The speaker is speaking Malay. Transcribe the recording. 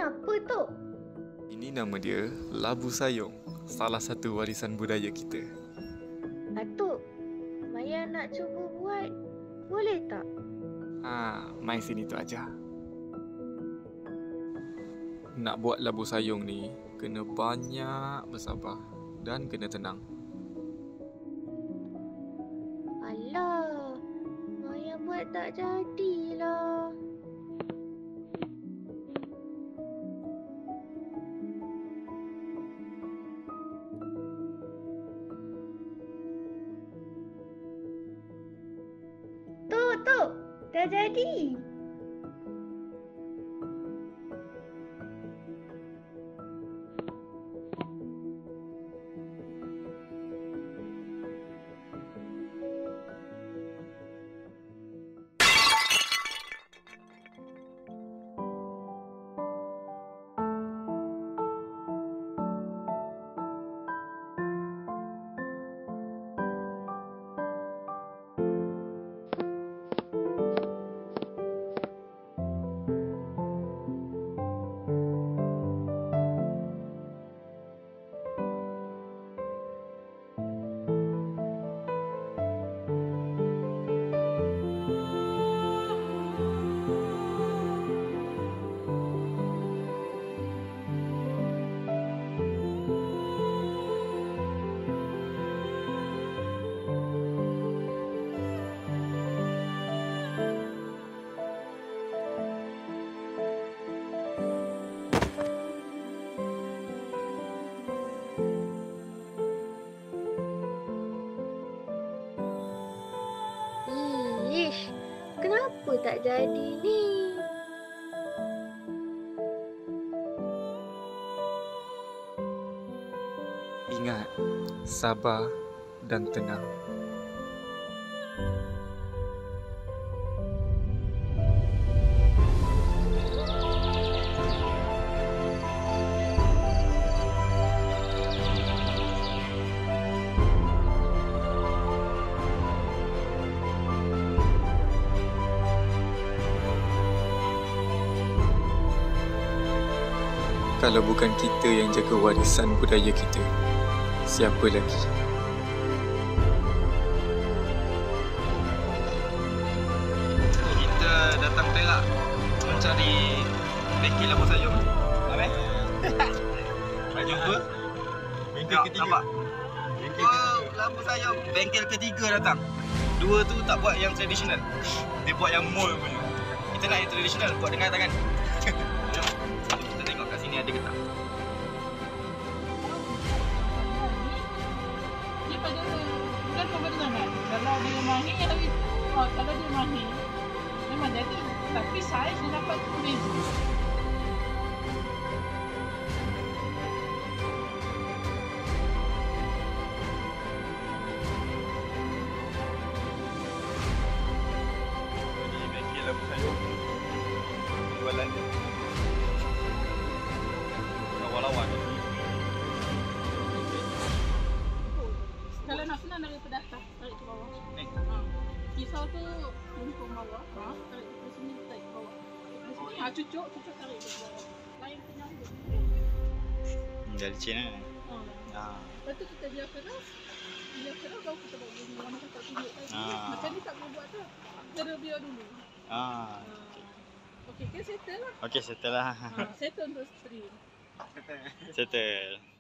Kenapa tu? Ini nama dia labu sayung, salah satu warisan budaya kita. Datuk, Maya nak cuba buat. Boleh tak? Main sini tu aja. Nak buat labu sayung ni, kena banyak bersabar dan kena tenang. Alah, Maya buat tak jadilah. Tu, dah jadi. Ish, kenapa tak jadi ni? Ingat, sabar dan tenang. Kalau bukan kita yang jaga warisan budaya kita, siapa lagi? Kita datang Perak mencari bengkel labu sayung. Nampak? Nak jumpa? Bengkel ketiga. Nampak? Bengkel ketiga. Labu sayung. Bengkel ketiga datang. Dua tu tak buat yang tradisional. Dia buat yang mall punya. Kita nak yang tradisional, buat dengan tangan. Jom. Kita tengok kat sini ada ke tak. Dia pada bukan pada tangan. Kalau dia mahir, kalau dia mahir memang jadi. Tapi saiz dia dapat tu beza. Ini bengkel labu sayung. Jualan dia. Lawan-lawan. Kalau nak senang daripada atas, tarik ke bawah. Ni. Pisau tu lengkung bawah. Tarik ke sini, tarik ke bawah. Dari sini, cucuk tarik ke bawah. Lain punya tu. Dah licin kan? Lepas tu kita biar keras. Biar keras baru kita buat bunyi. Lama kakak tunjuk tadi. Macam ni tak boleh buat tak. Kita biar dulu. Okey, settle lah. Okey, settle lah. Settle untuk stream. Settle.